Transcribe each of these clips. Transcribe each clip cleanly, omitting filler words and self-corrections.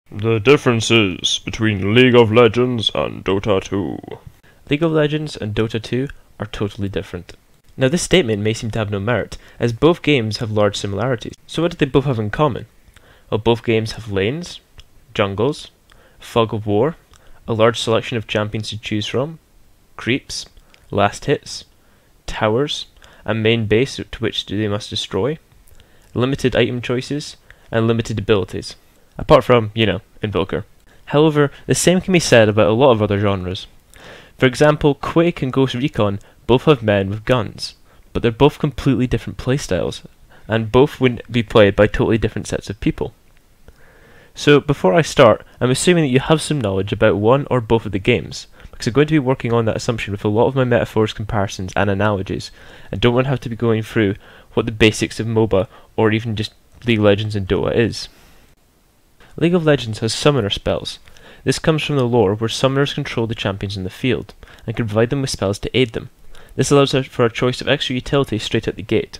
The differences between League of Legends and Dota 2. League of Legends and Dota 2 are totally different. Now this statement may seem to have no merit, as both games have large similarities. So what do they both have in common? Well, both games have lanes, jungles, fog of war, a large selection of champions to choose from, creeps, last hits, towers, a main base to which they must destroy, limited item choices, and limited abilities. Apart from, Invoker. However, the same can be said about a lot of other genres. For example, Quake and Ghost Recon both have men with guns, but they're both completely different playstyles, and both wouldn't be played by totally different sets of people. So, before I start, I'm assuming that you have some knowledge about one or both of the games, because I'm going to be working on that assumption with a lot of my metaphors, comparisons, and analogies, and don't want to have to be going through what the basics of MOBA, or even just League of Legends and Dota is. League of Legends has summoner spells. This comes from the lore where summoners control the champions in the field, and can provide them with spells to aid them. This allows for a choice of extra utility straight out the gate.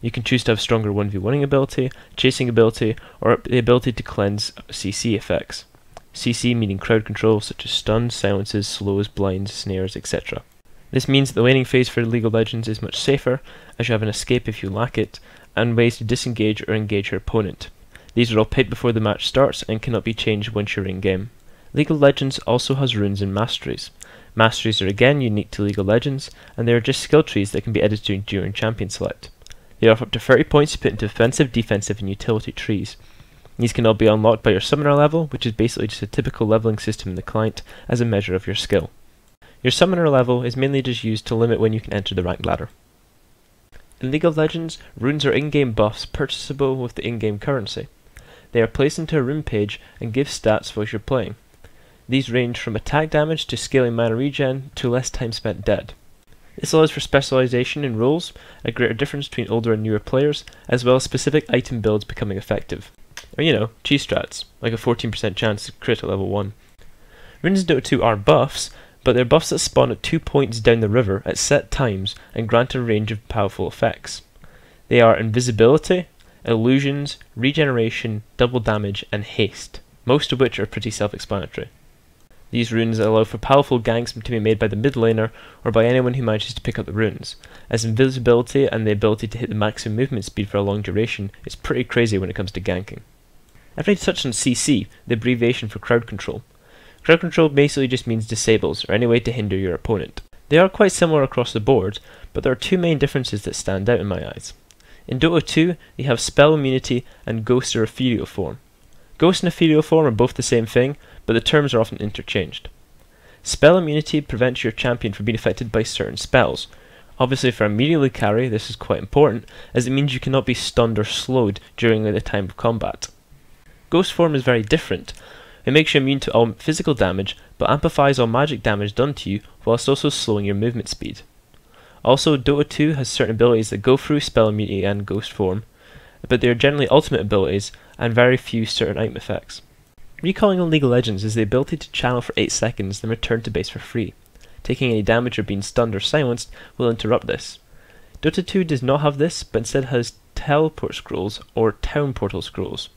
You can choose to have stronger 1v1ing ability, chasing ability, or the ability to cleanse CC effects. CC meaning crowd control such as stuns, silences, slows, blinds, snares, etc. This means that the laning phase for League of Legends is much safer, as you have an escape if you lack it, and ways to disengage or engage your opponent. These are all picked before the match starts and cannot be changed once you're in game. League of Legends also has runes and masteries. Masteries are again unique to League of Legends, and they are just skill trees that can be edited during champion select. They offer up to 30 points to put into offensive, defensive, and utility trees. These can all be unlocked by your summoner level, which is basically just a typical leveling system in the client as a measure of your skill. Your summoner level is mainly just used to limit when you can enter the rank ladder. In League of Legends, runes are in-game buffs purchasable with the in-game currency. They are placed into a rune page and give stats while you're playing. These range from attack damage to scaling mana regen to less time spent dead. This allows for specialization in roles, a greater difference between older and newer players, as well as specific item builds becoming effective. Or cheese strats, like a 14% chance to crit at level 1. Runes in Dota 2 are buffs, but they're buffs that spawn at 2 points down the river at set times and grant a range of powerful effects. They are invisibility, illusions, regeneration, double damage, and haste, most of which are pretty self-explanatory. These runes allow for powerful ganks to be made by the mid laner or by anyone who manages to pick up the runes, as invisibility and the ability to hit the maximum movement speed for a long duration is pretty crazy when it comes to ganking. I've already touched on CC, the abbreviation for crowd control. Crowd control basically just means disables, or any way to hinder your opponent. They are quite similar across the board, but there are two main differences that stand out in my eyes. In Dota 2, you have spell immunity and ghost or ethereal form. Ghost and ethereal form are both the same thing, but the terms are often interchanged. Spell immunity prevents your champion from being affected by certain spells. Obviously for a melee carry this is quite important, as it means you cannot be stunned or slowed during the time of combat. Ghost form is very different. It makes you immune to all physical damage, but amplifies all magic damage done to you, whilst also slowing your movement speed. Also, Dota 2 has certain abilities that go through spell immunity and ghost form, but they are generally ultimate abilities and very few certain item effects. Recalling on League of Legends is the ability to channel for 8 seconds then return to base for free. Taking any damage or being stunned or silenced will interrupt this. Dota 2 does not have this, but instead has teleport scrolls or town portal scrolls.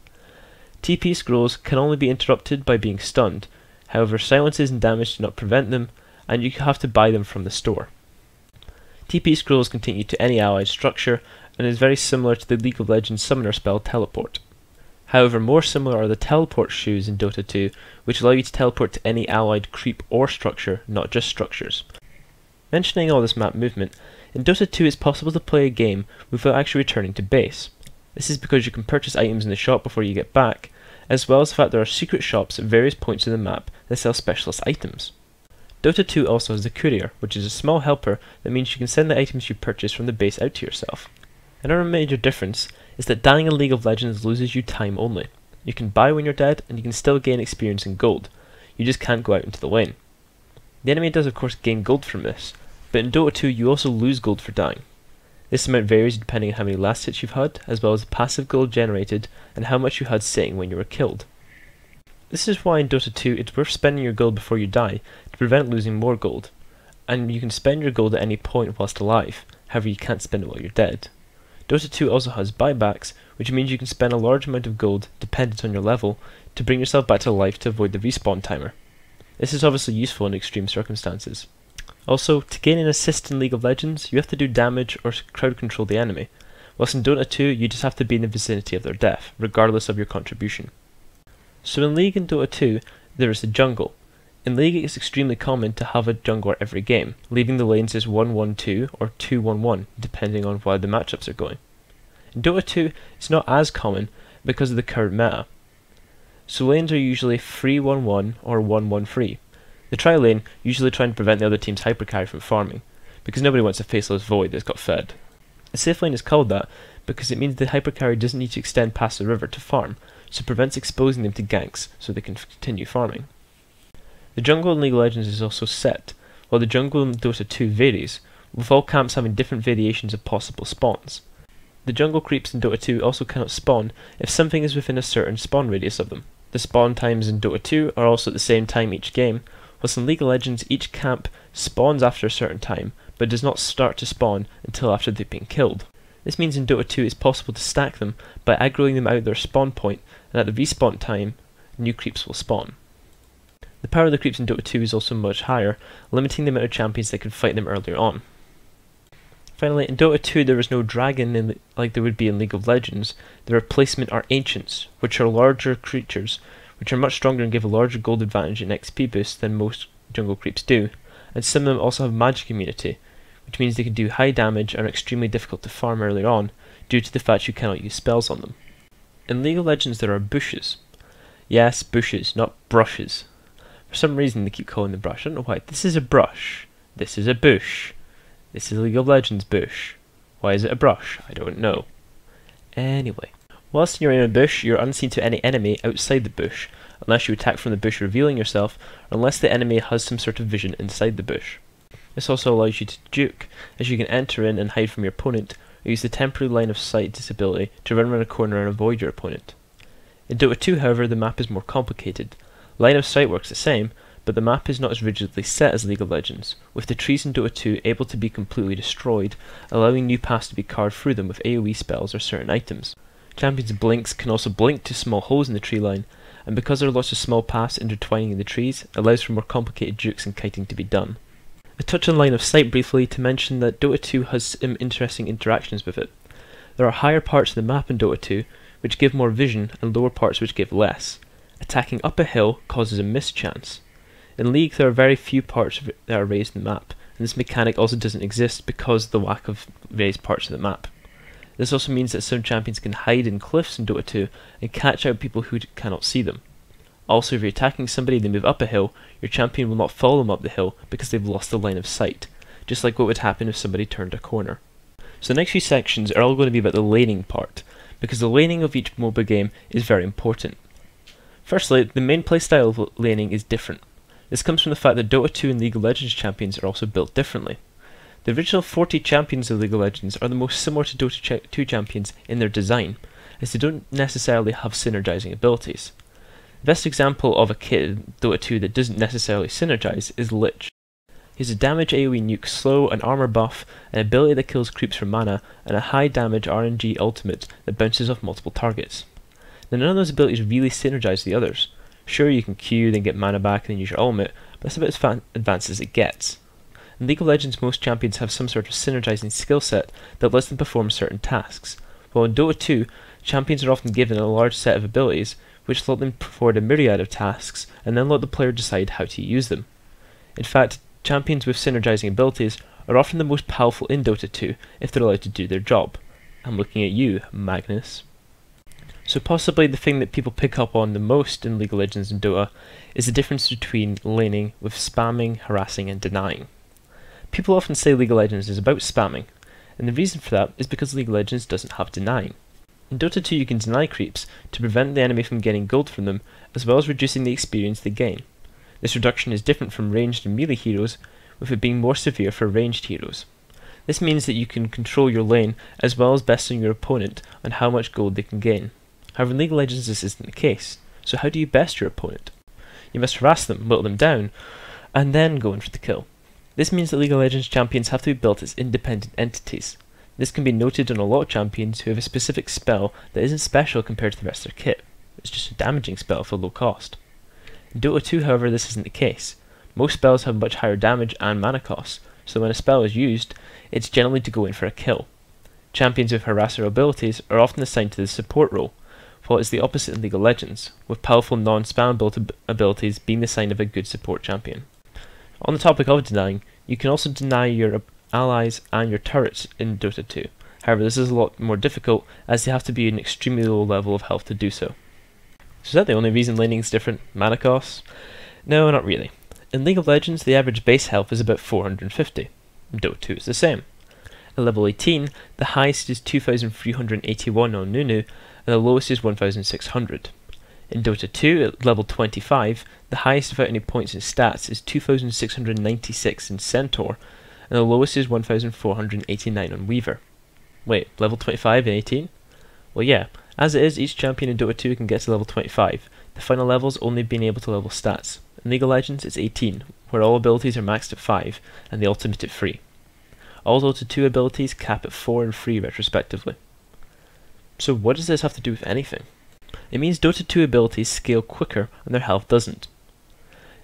TP scrolls can only be interrupted by being stunned, however silences and damage do not prevent them, and you have to buy them from the store. TP scrolls can take you to any allied structure, and is very similar to the League of Legends summoner spell Teleport. However, more similar are the teleport shoes in Dota 2, which allow you to teleport to any allied creep or structure, not just structures. Mentioning all this map movement, in Dota 2 it's possible to play a game without actually returning to base. This is because you can purchase items in the shop before you get back, as well as the fact there are secret shops at various points of the map that sell specialist items. Dota 2 also has the COURIER, which is a small helper that means you can send the items you purchase from the base out to yourself. Another major difference is that dying in League of Legends loses you time only. You can buy when you're dead and you can still gain experience and gold. You just can't go out into the lane. The enemy does of course gain gold from this, but in Dota 2 you also lose gold for dying. This amount varies depending on how many last hits you've had, as well as the passive gold generated and how much you had sitting when you were killed. This is why in Dota 2 it's worth spending your gold before you die to prevent losing more gold, and you can spend your gold at any point whilst alive, however you can't spend it while you're dead. Dota 2 also has buybacks, which means you can spend a large amount of gold, dependent on your level, to bring yourself back to life to avoid the respawn timer. This is obviously useful in extreme circumstances. Also, to gain an assist in League of Legends, you have to do damage or crowd control the enemy, whilst in Dota 2 you just have to be in the vicinity of their death, regardless of your contribution. So in League and Dota 2, there is the jungle. In League it is extremely common to have a jungler every game, leaving the lanes as 1-1-2 or 2-1-1, depending on why the matchups are going. In Dota 2, it's not as common because of the current meta. So lanes are usually 3-1-1 or 1-1-3. The try lane usually trying to prevent the other team's hypercarry from farming, because nobody wants a faceless void that's got fed. A safe lane is called that because it means the hypercarry doesn't need to extend past the river to farm, so it prevents exposing them to ganks so they can continue farming. The jungle in League of Legends is also set, while the jungle in Dota 2 varies, with all camps having different variations of possible spawns. The jungle creeps in Dota 2 also cannot spawn if something is within a certain spawn radius of them. The spawn times in Dota 2 are also at the same time each game, whilst in League of Legends each camp spawns after a certain time, but does not start to spawn until after they've been killed. This means in Dota 2 it's possible to stack them by aggroing them out their spawn point, and at the respawn time, new creeps will spawn. The power of the creeps in Dota 2 is also much higher, limiting the amount of champions that can fight them earlier on. Finally, in Dota 2 there is no dragon like there would be in League of Legends. The replacement are ancients, which are larger creatures, which are much stronger and give a larger gold advantage in XP boost than most jungle creeps do, and some of them also have magic immunity, which means they can do high damage and are extremely difficult to farm earlier on, due to the fact you cannot use spells on them. In League of Legends there are bushes. Yes, bushes, not brushes. For some reason they keep calling the brush. I don't know why. This is a brush. This is a bush. This is a League of Legends bush. Why is it a brush? I don't know. Anyway. Whilst you're in a bush, you're unseen to any enemy outside the bush, unless you attack from the bush revealing yourself, or unless the enemy has some sort of vision inside the bush. This also allows you to juke, as you can enter in and hide from your opponent, or use the temporary line of sight disability to run around a corner and avoid your opponent. In Dota 2, however, the map is more complicated. Line of sight works the same, but the map is not as rigidly set as League of Legends, with the trees in Dota 2 able to be completely destroyed, allowing new paths to be carved through them with AoE spells or certain items. Champions' blinks can also blink to small holes in the tree line, and because there are lots of small paths intertwining in the trees, it allows for more complicated jukes and kiting to be done. I touch on line of sight briefly to mention that Dota 2 has some interesting interactions with it. There are higher parts of the map in Dota 2 which give more vision and lower parts which give less. Attacking up a hill causes a miss chance. In League there are very few parts that are raised in the map, and this mechanic also doesn't exist because of the lack of raised parts of the map. This also means that some champions can hide in cliffs in Dota 2 and catch out people who cannot see them. Also, if you're attacking somebody and they move up a hill, your champion will not follow them up the hill because they've lost the line of sight, just like what would happen if somebody turned a corner. So the next few sections are all going to be about the laning part, because the laning of each MOBA game is very important. Firstly, the main playstyle of laning is different. This comes from the fact that Dota 2 and League of Legends champions are also built differently. The original 40 champions of League of Legends are the most similar to Dota 2 champions in their design, as they don't necessarily have synergizing abilities. The best example of a kit in Dota 2 that doesn't necessarily synergize is Lich. He has a damage AoE nuke slow, an armor buff, an ability that kills creeps for mana, and a high damage RNG ultimate that bounces off multiple targets. Now none of those abilities really synergize the others. Sure, you can Q, then get mana back, and then use your ultimate, but that's about as advanced as it gets. In League of Legends, most champions have some sort of synergizing skill set that lets them perform certain tasks, while in Dota 2, champions are often given a large set of abilities which let them perform a myriad of tasks and then let the player decide how to use them. In fact, champions with synergizing abilities are often the most powerful in Dota 2 if they're allowed to do their job. I'm looking at you, Magnus. So possibly the thing that people pick up on the most in League of Legends and Dota is the difference between laning with spamming, harassing and denying. People often say League of Legends is about spamming, and the reason for that is because League of Legends doesn't have denying. In Dota 2 you can deny creeps to prevent the enemy from getting gold from them, as well as reducing the experience they gain. This reduction is different from ranged and melee heroes, with it being more severe for ranged heroes. This means that you can control your lane as well as besting your opponent on how much gold they can gain. However, in League of Legends this isn't the case, so how do you best your opponent? You must harass them, whittle them down, and then go in for the kill. This means that League of Legends champions have to be built as independent entities. This can be noted on a lot of champions who have a specific spell that isn't special compared to the rest of their kit. It's just a damaging spell for low cost. In Dota 2, however, this isn't the case. Most spells have much higher damage and mana costs, so when a spell is used, it's generally to go in for a kill. Champions with harasser abilities are often assigned to the support role, while it's the opposite in League of Legends, with powerful non-spam built abilities being the sign of a good support champion. On the topic of denying, you can also deny your allies and your turrets in Dota 2. However, this is a lot more difficult as they have to be an extremely low level of health to do so. So is that the only reason laning is different? Mana costs? No, not really. In League of Legends, the average base health is about 450. In Dota 2 it's the same. At level 18, the highest is 2381 on Nunu, and the lowest is 1600. In Dota 2, at level 25, the highest without any points in stats is 2696 in Centaur, and the lowest is 1489 on Weaver. Wait, level 25 and 18? Well yeah, as it is, each champion in Dota 2 can get to level 25, the final levels only being able to level stats. In League of Legends it's 18, where all abilities are maxed at 5, and the ultimate at 3. All Dota 2 abilities cap at 4 and 3 retrospectively. So what does this have to do with anything? It means Dota 2 abilities scale quicker and their health doesn't.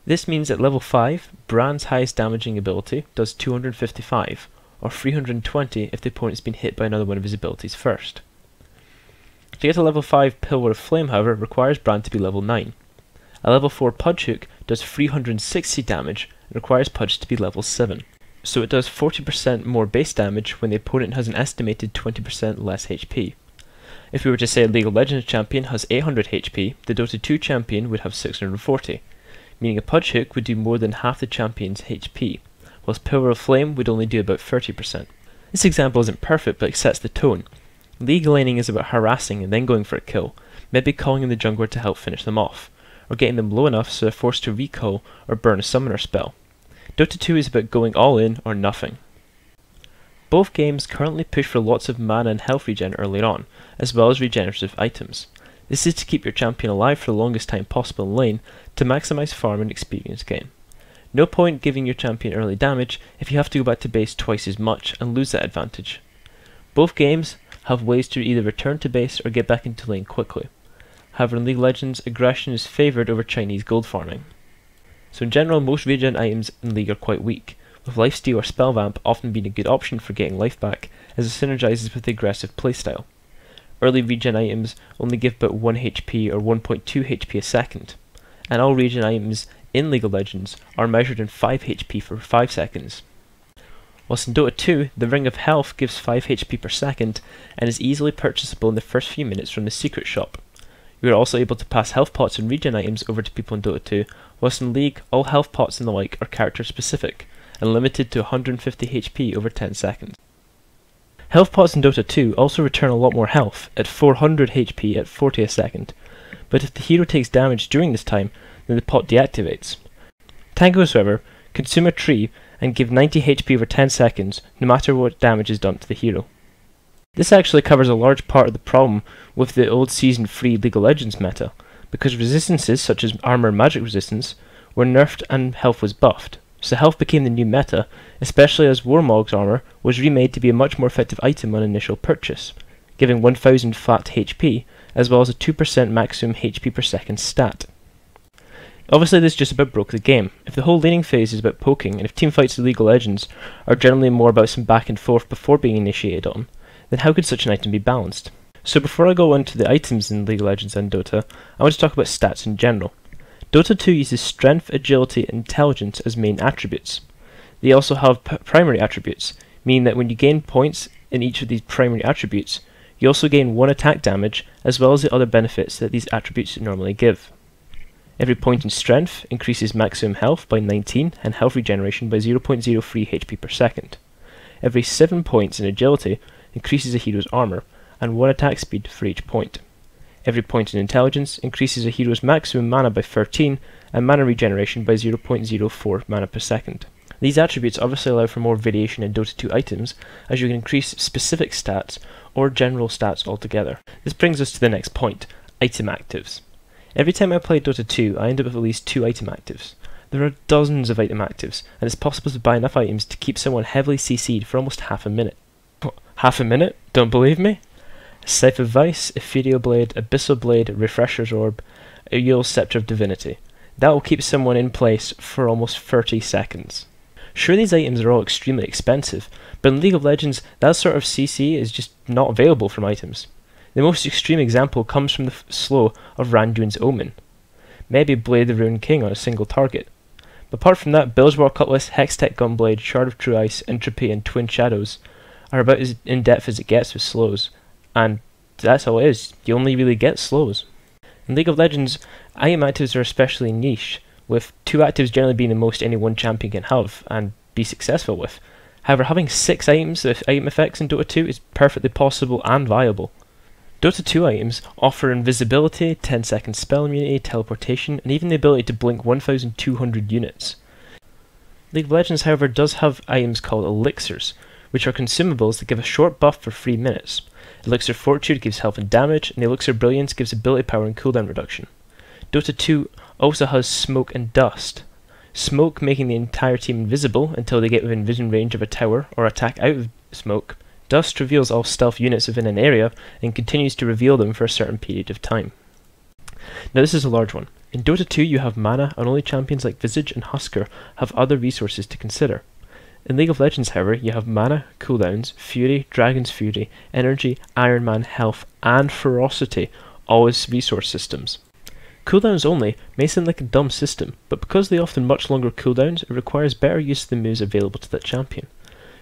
This means at level 5, Brand's highest damaging ability does 255, or 320 if the opponent's been hit by another one of his abilities first. To get a level 5 Pillar of Flame, however, requires Brand to be level 9. A level 4 Pudge Hook does 360 damage and requires Pudge to be level 7. So it does 40% more base damage when the opponent has an estimated 20% less HP. If we were to say a League of Legends champion has 800 HP, the Dota 2 champion would have 640, meaning a Pudge Hook would do more than half the champion's HP, whilst Pillar of Flame would only do about 30%. This example isn't perfect, but it sets the tone. League laning is about harassing and then going for a kill, maybe calling in the jungler to help finish them off, or getting them low enough so they're forced to recall or burn a summoner spell. Dota 2 is about going all in or nothing. Both games currently push for lots of mana and health regen early on, as well as regenerative items. This is to keep your champion alive for the longest time possible in lane to maximise farm and experience gain. No point giving your champion early damage if you have to go back to base twice as much and lose that advantage. Both games have ways to either return to base or get back into lane quickly. However, in League of Legends, aggression is favoured over Chinese gold farming. So in general, most regen items in League are quite weak, with Lifesteal or Spellvamp often being a good option for getting life back, as it synergizes with the aggressive playstyle. Early regen items only give about 1 HP or 1.2 HP a second, and all regen items in League of Legends are measured in 5 HP for 5 seconds. Whilst in Dota 2, the Ring of Health gives 5 HP per second and is easily purchasable in the first few minutes from the secret shop. You are also able to pass health pots and regen items over to people in Dota 2, whilst in League, all health pots and the like are character specific, and limited to 150 HP over 10 seconds. Health pots in Dota 2 also return a lot more health, at 400 HP at 40 a second, but if the hero takes damage during this time, then the pot deactivates. Tangos, however, consume a tree and give 90 HP over 10 seconds, no matter what damage is done to the hero. This actually covers a large part of the problem with the old Season 3 League of Legends meta, because resistances such as armor and magic resistance were nerfed and health was buffed, so health became the new meta, especially as Warmog's armor was remade to be a much more effective item on initial purchase, giving 1000 flat HP, as well as a 2% maximum HP per second stat. Obviously this just about broke the game. If the whole laning phase is about poking, and if teamfights in League of Legends are generally more about some back and forth before being initiated on, then how could such an item be balanced? So before I go into the items in League of Legends and Dota, I want to talk about stats in general. Dota 2 uses strength, agility, and intelligence as main attributes. They also have primary attributes, meaning that when you gain points in each of these primary attributes, you also gain 1 attack damage, as well as the other benefits that these attributes normally give. Every point in strength increases maximum health by 19 and health regeneration by 0.03 HP per second. Every 7 points in agility increases a hero's armor, and 1 attack speed for each point. Every point in intelligence increases a hero's maximum mana by 13 and mana regeneration by 0.04 mana per second. These attributes obviously allow for more variation in Dota 2 items, as you can increase specific stats or general stats altogether. This brings us to the next point, item actives. Every time I play Dota 2, I end up with at least 2 item actives. There are dozens of item actives, and it's possible to buy enough items to keep someone heavily CC'd for almost half a minute. Half a minute? Don't believe me? Scythe of Vice, Ethereal Blade, Abyssal Blade, Refresher's Orb, Eul's Scepter of Divinity. That will keep someone in place for almost 30 seconds. Sure, these items are all extremely expensive, but in League of Legends, that sort of CC is just not available from items. The most extreme example comes from the slow of Randuin's Omen. Maybe Blade the Ruined King on a single target. But apart from that, Bilgewater Cutlass, Hextech Gunblade, Shard of True Ice, Entropy and Twin Shadows are about as in-depth as it gets with slows. And that's all it is, you only really get slows. In League of Legends, item actives are especially niche, with 2 actives generally being the most any one champion can have and be successful with. However, having 6 items with item effects in Dota 2 is perfectly possible and viable. Dota 2 items offer invisibility, 10-second spell immunity, teleportation, and even the ability to blink 1,200 units. League of Legends, however, does have items called elixirs, which are consumables that give a short buff for 3 minutes. Elixir Fortitude gives health and damage, and the Elixir Brilliance gives ability power and cooldown reduction. Dota 2 also has Smoke and Dust. Smoke making the entire team invisible until they get within vision range of a tower or attack out of smoke. Dust reveals all stealth units within an area and continues to reveal them for a certain period of time. Now this is a large one. In Dota 2 you have mana, and only champions like Visage and Husker have other resources to consider. In League of Legends, however, you have mana, cooldowns, Fury, Dragon's Fury, Energy, Iron Man, Health, and Ferocity, all as resource systems. Cooldowns only may sound like a dumb system, but because they often much longer cooldowns, it requires better use of the moves available to that champion.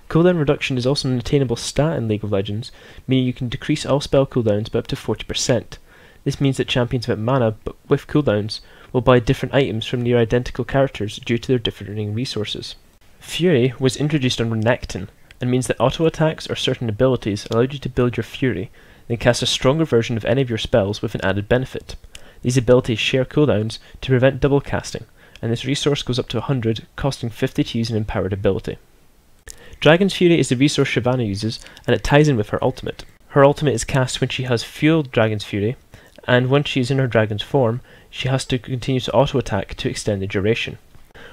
Cooldown reduction is also an attainable stat in League of Legends, meaning you can decrease all spell cooldowns by up to 40%. This means that champions without mana, but with cooldowns, will buy different items from near identical characters due to their differing resources. Fury was introduced on Renekton, and means that auto attacks or certain abilities allowed you to build your Fury, then cast a stronger version of any of your spells with an added benefit. These abilities share cooldowns to prevent double casting, and this resource goes up to 100, costing 50 to use an empowered ability. Dragon's Fury is the resource Shyvana uses, and it ties in with her ultimate. Her ultimate is cast when she has fueled Dragon's Fury, and once she is in her dragon's form, she has to continue to auto attack to extend the duration.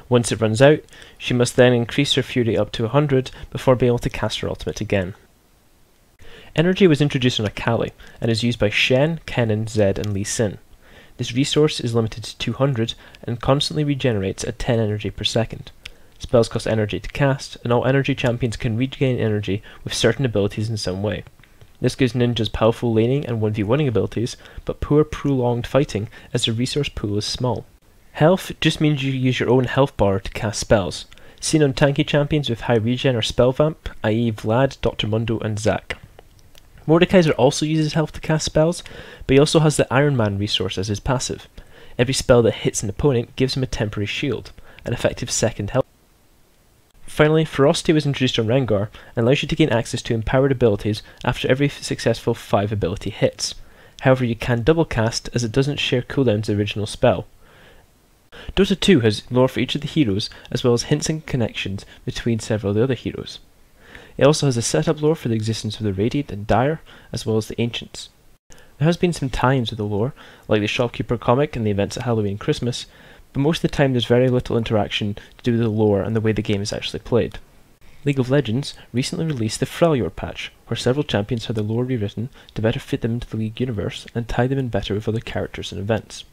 Once it runs out, she must then increase her Fury up to 100 before being able to cast her ultimate again. Energy was introduced on Akali, and is used by Shen, Kennen, Zed, and Lee Sin. This resource is limited to 200, and constantly regenerates at 10 energy per second. Spells cost energy to cast, and all energy champions can regain energy with certain abilities in some way. This gives ninjas powerful laning and 1v1ing abilities, but poor prolonged fighting as the resource pool is small. Health just means you use your own health bar to cast spells, seen on tanky champions with high regen or spell vamp, i.e. Vlad, Dr. Mundo and Zac. Mordekaiser also uses health to cast spells, but he also has the Iron Man resource as his passive. Every spell that hits an opponent gives him a temporary shield, an effective second health. Finally, Ferocity was introduced on Rengar, and allows you to gain access to empowered abilities after every successful 5 ability hits. However, you can double cast as it doesn't share cooldowns the original spell. Dota 2 has lore for each of the heroes, as well as hints and connections between several of the other heroes. It also has a setup lore for the existence of the Radiant and Dire, as well as the Ancients. There has been some tie-ins with the lore, like the Shopkeeper comic and the events at Halloween and Christmas, but most of the time there's very little interaction to do with the lore and the way the game is actually played. League of Legends recently released the Freljord patch, where several champions had their lore rewritten to better fit them into the League universe and tie them in better with other characters and events.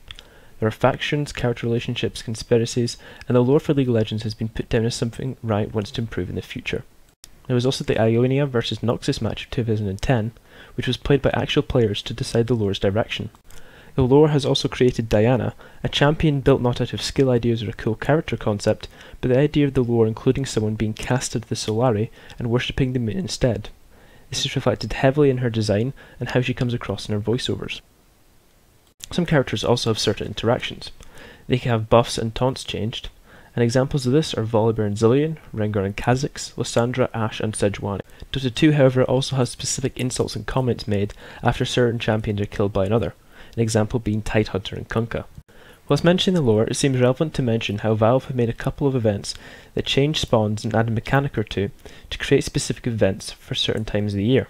There are factions, character relationships, conspiracies, and the lore for League of Legends has been put down as something Riot wants to improve in the future. There was also the Ionia vs Noxus match of 2010, which was played by actual players to decide the lore's direction. The lore has also created Diana, a champion built not out of skill ideas or a cool character concept, but the idea of the lore including someone being cast to the Solari and worshipping the moon instead. This is reflected heavily in her design and how she comes across in her voiceovers. Some characters also have certain interactions. They can have buffs and taunts changed, and examples of this are Volibear and Zilean, Rengar and Kha'Zix, Lysandra, Ashe and Sejuani. Dota 2 however also has specific insults and comments made after certain champions are killed by another, an example being Tidehunter and Kunkka. Whilst mentioning the lore, it seems relevant to mention how Valve have made a couple of events that change spawns and add a mechanic or two to create specific events for certain times of the year.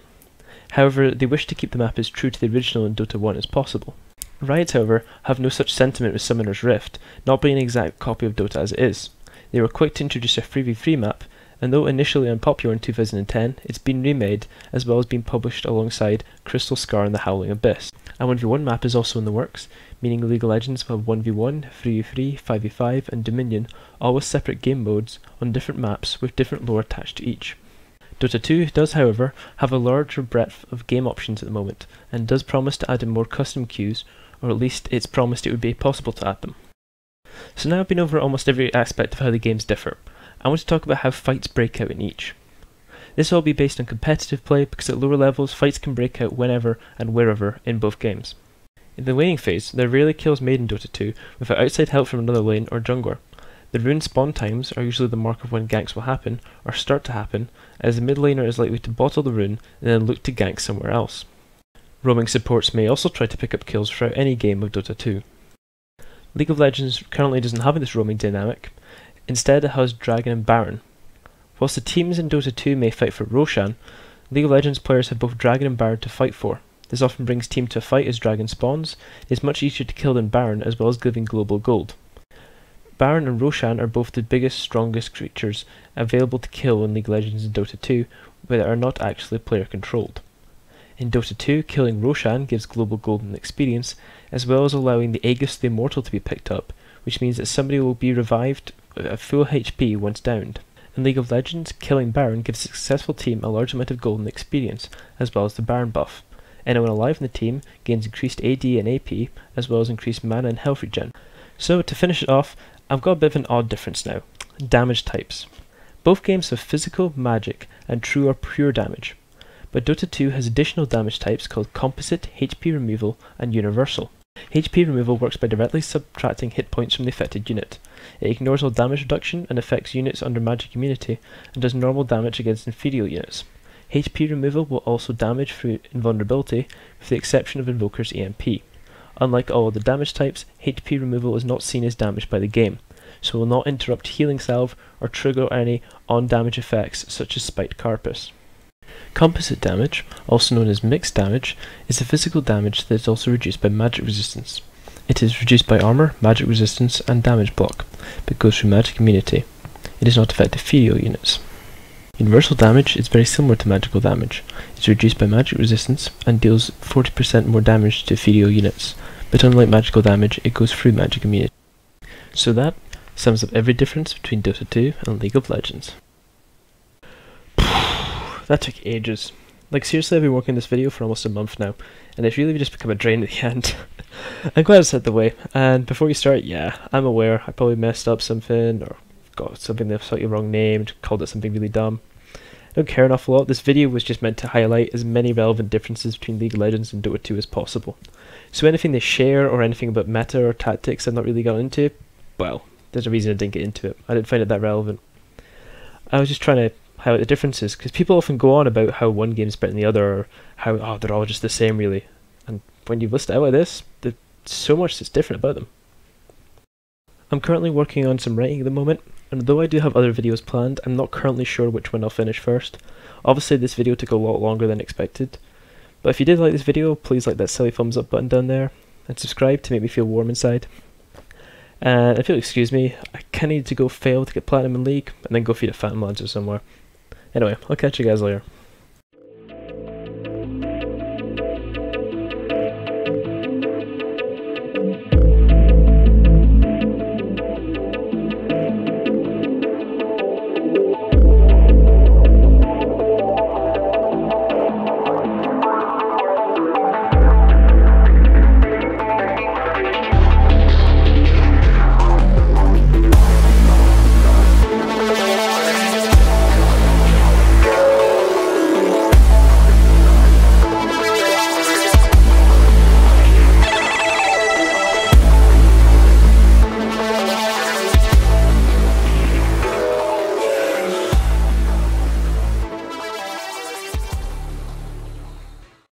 However, they wish to keep the map as true to the original in Dota 1 as possible. Riot, however, have no such sentiment with Summoner's Rift, not being an exact copy of Dota as it is. They were quick to introduce a 3v3 map, and though initially unpopular in 2010, it's been remade as well as being published alongside Crystal Scar and the Howling Abyss. A 1v1 map is also in the works, meaning League of Legends will have 1v1, 3v3, 5v5 and Dominion, all with separate game modes on different maps with different lore attached to each. Dota 2 does, however, have a larger breadth of game options at the moment, and does promise to add in more custom queues, or at least it's promised it would be possible to add them. So now I've been over almost every aspect of how the games differ. I want to talk about how fights break out in each. This will all be based on competitive play because at lower levels fights can break out whenever and wherever in both games. In the laning phase, there are rarely kills made in Dota 2 without outside help from another lane or jungler. The rune spawn times are usually the mark of when ganks will happen, or start to happen, as the mid laner is likely to bottle the rune and then look to gank somewhere else. Roaming supports may also try to pick up kills throughout any game of Dota 2. League of Legends currently doesn't have this roaming dynamic. Instead, it has Dragon and Baron. Whilst the teams in Dota 2 may fight for Roshan, League of Legends players have both Dragon and Baron to fight for. This often brings team to a fight as Dragon spawns. It's much easier to kill than Baron, as well as giving global gold. Baron and Roshan are both the biggest, strongest creatures available to kill in League of Legends and Dota 2, but are not actually player controlled. In Dota 2, killing Roshan gives global gold and experience, as well as allowing the Aegis the Immortal to be picked up, which means that somebody will be revived at full HP once downed. In League of Legends, killing Baron gives a successful team a large amount of gold and experience, as well as the Baron buff. Anyone alive in the team gains increased AD and AP, as well as increased mana and health regen. So, to finish it off, I've got a bit of an odd difference now. Damage types. Both games have physical, magic, and true or pure damage. But Dota 2 has additional damage types called Composite, HP Removal, and Universal. HP Removal works by directly subtracting hit points from the affected unit. It ignores all damage reduction and affects units under magic immunity, and does normal damage against inferior units. HP Removal will also damage through invulnerability, with the exception of Invoker's EMP. Unlike all other damage types, HP Removal is not seen as damage by the game, so will not interrupt Healing Salve or trigger any on-damage effects such as Spiked Carapace. Composite damage, also known as mixed damage, is a physical damage that is also reduced by magic resistance. It is reduced by armor, magic resistance, and damage block, but goes through magic immunity. It does not affect ethereal units. Universal damage is very similar to magical damage. It is reduced by magic resistance and deals 40% more damage to ethereal units, but unlike magical damage, it goes through magic immunity. So that sums up every difference between Dota 2 and League of Legends. That took ages. Like seriously, I've been working on this video for almost a month now, and it's really just become a drain at the end. I'm glad it's out the way, and before we start, yeah, I'm aware I probably messed up something, or got something the slightly wrong name, called it something really dumb. I don't care an awful lot. This video was just meant to highlight as many relevant differences between League of Legends and Dota 2 as possible. So anything they share, or anything about meta or tactics I've not really got into, well, there's a reason I didn't get into it. I didn't find it that relevant. I was just trying to highlight the differences, because people often go on about how one game is better than the other, or how, oh, they're all just the same really. And when you list it out like this, there's so much that's different about them. I'm currently working on some writing at the moment, and though I do have other videos planned, I'm not currently sure which one I'll finish first. Obviously this video took a lot longer than expected, but if you did like this video, please like that silly thumbs up button down there, and subscribe to make me feel warm inside. And if you'll excuse me, I kinda need to go fail to get Platinum in League, and then go feed a Phantom Lancer somewhere. Anyway, I'll catch you guys later.